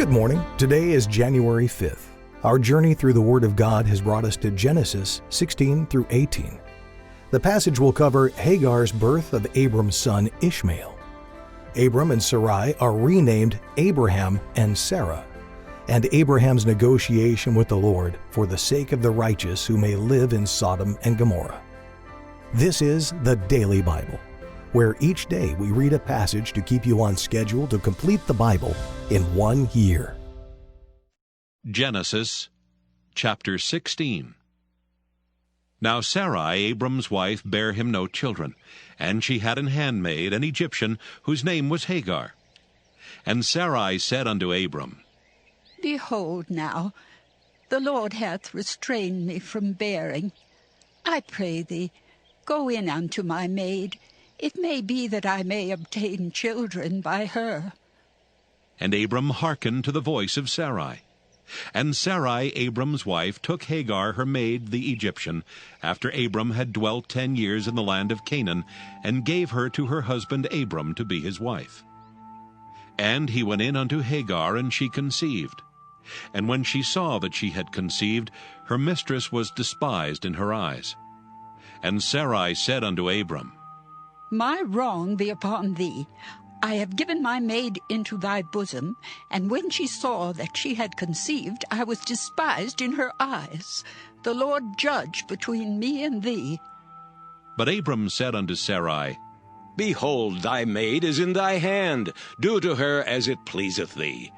Good morning. Today is January 5th. Our journey through the Word of God has brought us to Genesis 16 through 18. The passage will cover Hagar's birth of Abram's son Ishmael. Abram and Sarai are renamed Abraham and Sarah, and Abraham's negotiation with the Lord for the sake of the righteous who may live in Sodom and Gomorrah. This is the Daily Bible, where each day we read a passage to keep you on schedule to complete the Bible in 1 year. Genesis chapter 16. Now Sarai, Abram's wife, bare him no children, and she had an handmaid, an Egyptian, whose name was Hagar. And Sarai said unto Abram, Behold now, the Lord hath restrained me from bearing. I pray thee, go in unto my maid. It may be that I may obtain children by her. And Abram hearkened to the voice of Sarai. And Sarai, Abram's wife, took Hagar her maid the Egyptian, after Abram had dwelt 10 years in the land of Canaan, and gave her to her husband Abram to be his wife. And he went in unto Hagar, and she conceived. And when she saw that she had conceived, her mistress was despised in her eyes. And Sarai said unto Abram, My wrong be upon thee. I have given my maid into thy bosom, and when she saw that she had conceived, I was despised in her eyes. The Lord judge between me and thee. But Abram said unto Sarai, Behold, thy maid is in thy hand. Do to her as it pleaseth thee.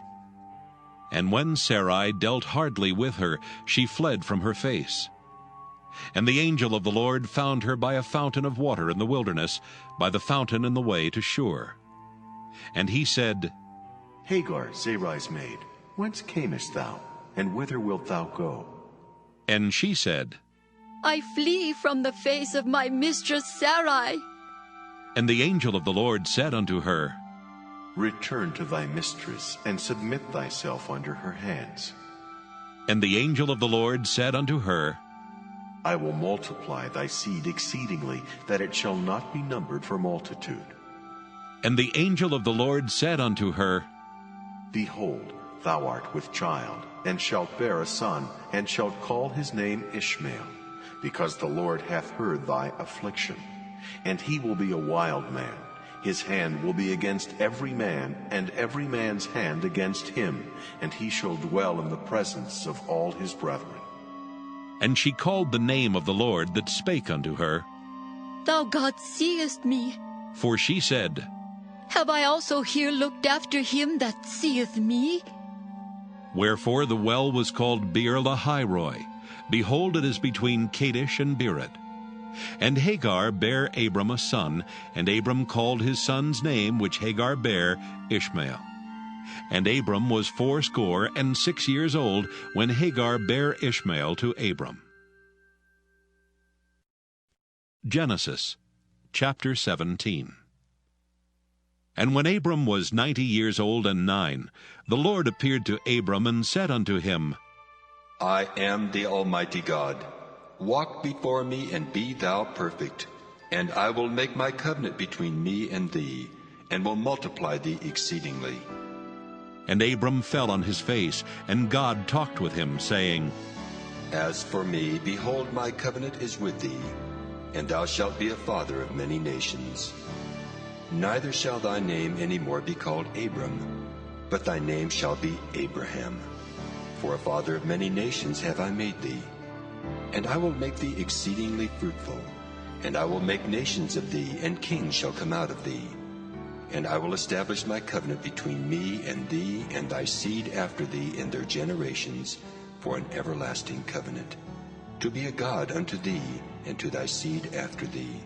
And when Sarai dealt hardly with her, she fled from her face. And the angel of the Lord found her by a fountain of water in the wilderness, by the fountain in the way to Shur. And he said, Hagar, Sarai's maid, whence camest thou, and whither wilt thou go? And she said, I flee from the face of my mistress Sarai. And the angel of the Lord said unto her, Return to thy mistress, and submit thyself under her hands. And the angel of the Lord said unto her, I will multiply thy seed exceedingly, that it shall not be numbered for multitude. And the angel of the Lord said unto her, Behold, thou art with child, and shalt bear a son, and shalt call his name Ishmael, because the Lord hath heard thy affliction. And he will be a wild man. His hand will be against every man, and every man's hand against him, and he shall dwell in the presence of all his brethren. And she called the name of the Lord that spake unto her. Thou God seest me. For she said, Have I also here looked after him that seeth me? Wherefore the well was called Beer-lahai-roi. Behold, it is between Kadesh and Beerot. And Hagar bare Abram a son, and Abram called his son's name, which Hagar bare, Ishmael. And Abram was 86 years old when Hagar bare Ishmael to Abram. Genesis chapter 17. And when Abram was 90 years old and 9, the Lord appeared to Abram and said unto him, I am the Almighty God. Walk before me, and be thou perfect. And I will make my covenant between me and thee, and will multiply thee exceedingly. And Abram fell on his face, and God talked with him, saying, As for me, behold, my covenant is with thee, and thou shalt be a father of many nations. Neither shall thy name any more be called Abram, but thy name shall be Abraham. For a father of many nations have I made thee. And I will make thee exceedingly fruitful, and I will make nations of thee, and kings shall come out of thee. And I will establish my covenant between me and thee and thy seed after thee in their generations, for an everlasting covenant, to be a God unto thee and to thy seed after thee.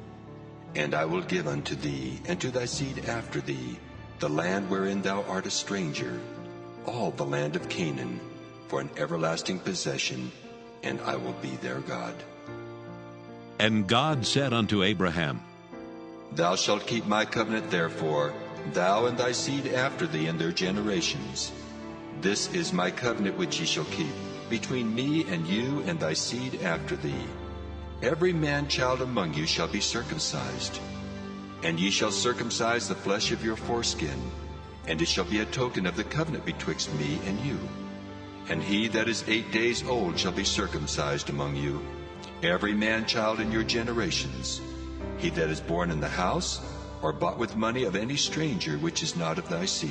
And I will give unto thee and to thy seed after thee the land wherein thou art a stranger, all the land of Canaan, for an everlasting possession, and I will be their God. And God said unto Abraham, Thou shalt keep my covenant therefore, thou and thy seed after thee in their generations. This is my covenant which ye shall keep, between me and you and thy seed after thee. Every man-child among you shall be circumcised. And ye shall circumcise the flesh of your foreskin, and it shall be a token of the covenant betwixt me and you. And he that is 8 days old shall be circumcised among you, every man-child in your generations, he that is born in the house, or bought with money of any stranger which is not of thy seed.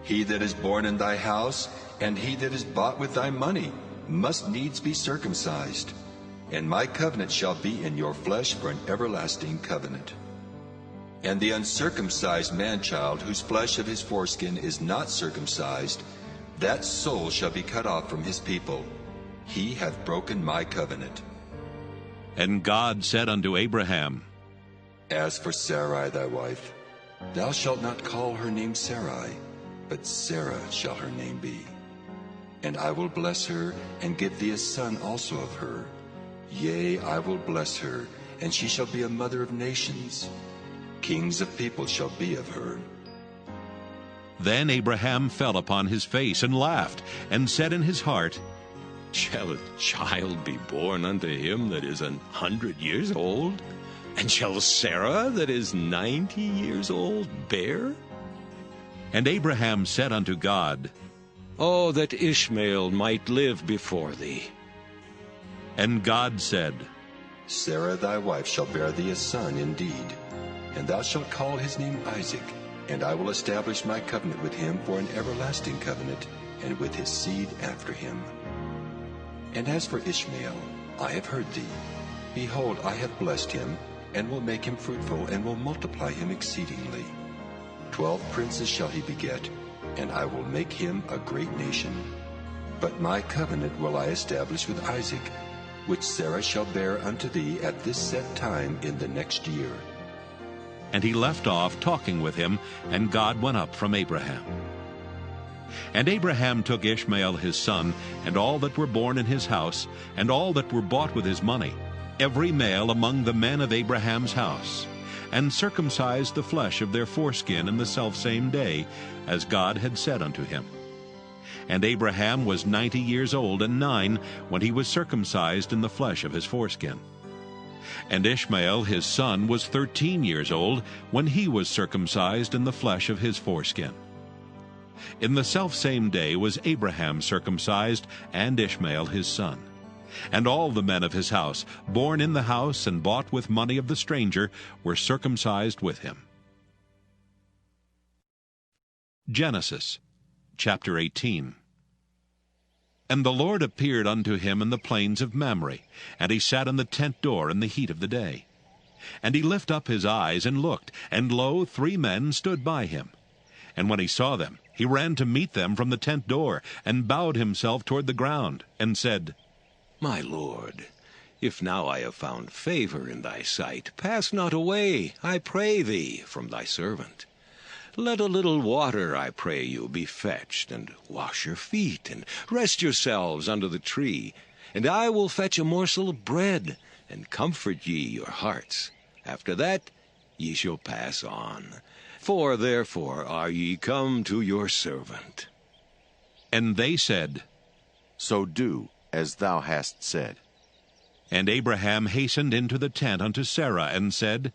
He that is born in thy house, and he that is bought with thy money, must needs be circumcised. And my covenant shall be in your flesh for an everlasting covenant. And the uncircumcised man-child, whose flesh of his foreskin is not circumcised, that soul shall be cut off from his people. He hath broken my covenant. And God said unto Abraham, As for Sarai thy wife, thou shalt not call her name Sarai, but Sarah shall her name be. And I will bless her, and give thee a son also of her. Yea, I will bless her, and she shall be a mother of nations. Kings of people shall be of her. Then Abraham fell upon his face and laughed, and said in his heart, Shall a child be born unto him that is 100 years old? And shall Sarah that is 90 years old bear? And Abraham said unto God, Oh, that Ishmael might live before thee. And God said, Sarah thy wife shall bear thee a son indeed, and thou shalt call his name Isaac, and I will establish my covenant with him for an everlasting covenant, and with his seed after him. And as for Ishmael, I have heard thee. Behold, I have blessed him, and will make him fruitful, and will multiply him exceedingly. 12 princes shall he beget, and I will make him a great nation. But my covenant will I establish with Isaac, which Sarah shall bear unto thee at this set time in the next year. And he left off talking with him, and God went up from Abraham. And Abraham took Ishmael his son, and all that were born in his house, and all that were bought with his money, every male among the men of Abraham's house, and circumcised the flesh of their foreskin in the selfsame day, as God had said unto him. And Abraham was 90 years old and 9 when he was circumcised in the flesh of his foreskin. And Ishmael his son was 13 years old when he was circumcised in the flesh of his foreskin. In the selfsame day was Abraham circumcised, and Ishmael his son. And all the men of his house, born in the house and bought with money of the stranger, were circumcised with him. Genesis chapter 18. And the Lord appeared unto him in the plains of Mamre, and he sat in the tent door in the heat of the day. And he lifted up his eyes and looked, and lo, 3 men stood by him. And when he saw them, he ran to meet them from the tent door, and bowed himself toward the ground, and said, My Lord, if now I have found favor in thy sight, pass not away, I pray thee, from thy servant. Let a little water, I pray you, be fetched, and wash your feet, and rest yourselves under the tree. And I will fetch a morsel of bread, and comfort ye your hearts. After that ye shall pass on. For therefore are ye come to your servant. And they said, So do as thou hast said. And Abraham hastened into the tent unto Sarah, and said,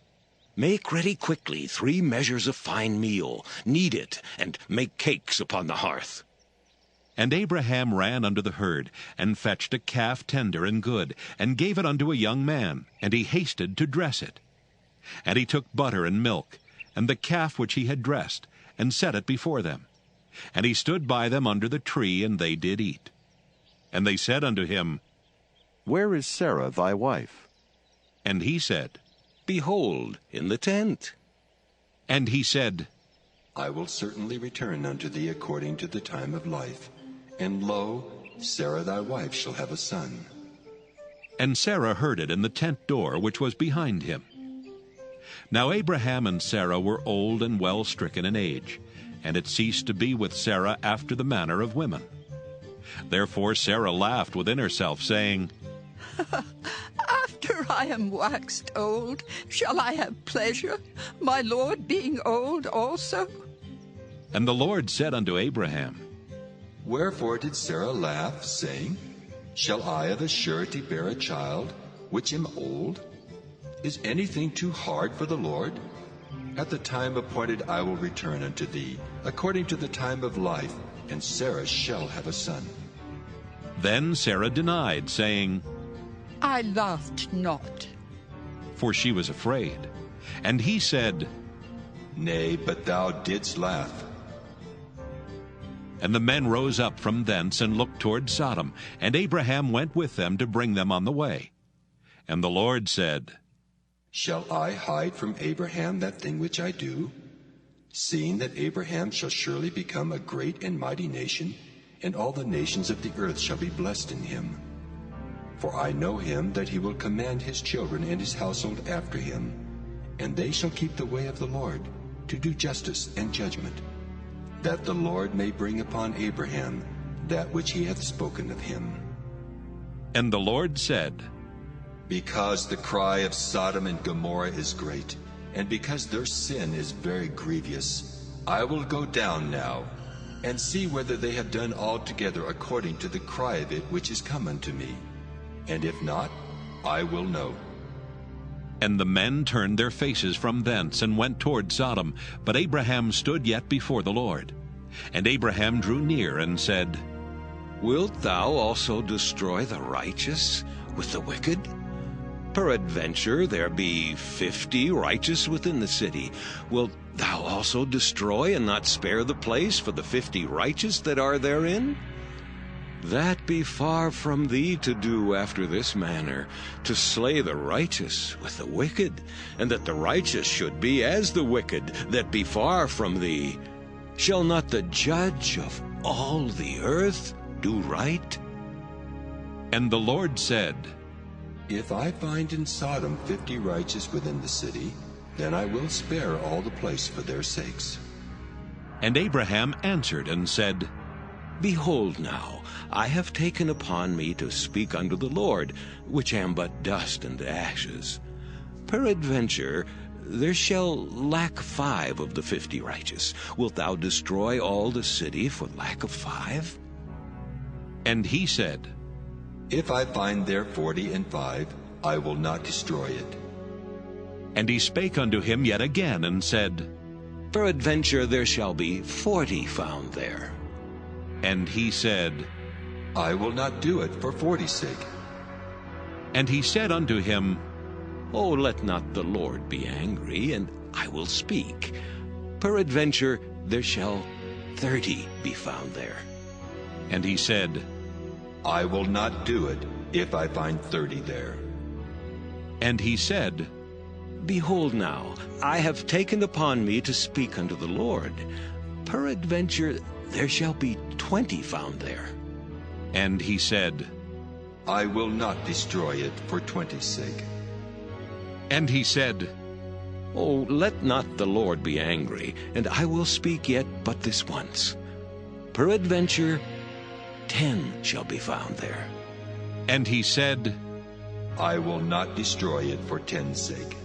Make ready quickly 3 measures of fine meal, knead it, and make cakes upon the hearth. And Abraham ran unto the herd, and fetched a calf tender and good, and gave it unto a young man, and he hasted to dress it. And he took butter and milk, and the calf which he had dressed, and set it before them. And he stood by them under the tree, and they did eat. And they said unto him, Where is Sarah thy wife? And he said, Behold, in the tent. And he said, I will certainly return unto thee according to the time of life. And lo, Sarah thy wife shall have a son. And Sarah heard it in the tent door which was behind him. Now Abraham and Sarah were old and well stricken in age, and it ceased to be with Sarah after the manner of women. Therefore Sarah laughed within herself, saying, After I am waxed old, shall I have pleasure, my Lord being old also? And the Lord said unto Abraham, Wherefore did Sarah laugh, saying, Shall I of a surety bear a child, which am old? Is anything too hard for the Lord? At the time appointed I will return unto thee, according to the time of life, and Sarah shall have a son. Then Sarah denied, saying, I laughed not. for she was afraid. And he said, Nay, but thou didst laugh. And the men rose up from thence and looked toward Sodom, and Abraham went with them to bring them on the way. And the Lord said, Shall I hide from Abraham that thing which I do? Seeing that Abraham shall surely become a great and mighty nation, and all the nations of the earth shall be blessed in him. For I know him that he will command his children and his household after him, and they shall keep the way of the Lord, to do justice and judgment, that the Lord may bring upon Abraham that which he hath spoken of him. And the Lord said, Because the cry of Sodom and Gomorrah is great, and because their sin is very grievous, I will go down now, and see whether they have done altogether according to the cry of it which is come unto me. And if not, I will know. And the men turned their faces from thence, and went toward Sodom. But Abraham stood yet before the Lord. And Abraham drew near, and said, Wilt thou also destroy the righteous with the wicked? Peradventure there be 50 righteous within the city. Wilt thou also destroy and not spare the place for the 50 righteous that are therein? That be far from thee to do after this manner, to slay the righteous with the wicked, and that the righteous should be as the wicked, that be far from thee. Shall not the judge of all the earth do right? And the Lord said, If I find in Sodom 50 righteous within the city, then I will spare all the place for their sakes. And Abraham answered and said, Behold now, I have taken upon me to speak unto the Lord, which am but dust and ashes. Peradventure there shall lack 5 of the 50 righteous. Wilt thou destroy all the city for lack of 5? And he said, If I find there 40 and 5, I will not destroy it. And he spake unto him yet again, and said, Peradventure there shall be 40 found there. And he said, I will not do it for 40's sake. And he said unto him, Oh, let not the Lord be angry, and I will speak. Peradventure there shall 30 be found there. And he said, I will not do it if I find 30 there. And he said, Behold now, I have taken upon me to speak unto the Lord. Peradventure there shall be 20 found there. And he said, I will not destroy it for 20's sake. And he said, Oh, let not the Lord be angry, and I will speak yet but this once. Peradventure 10 shall be found there. And he said, I will not destroy it for 10's sake.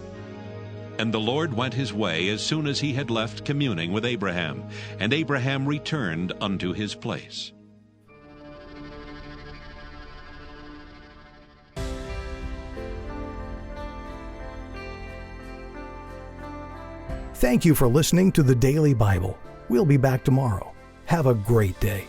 And the Lord went his way as soon as he had left communing with Abraham, and Abraham returned unto his place. Thank you for listening to the Daily Bible. We'll be back tomorrow. Have a great day.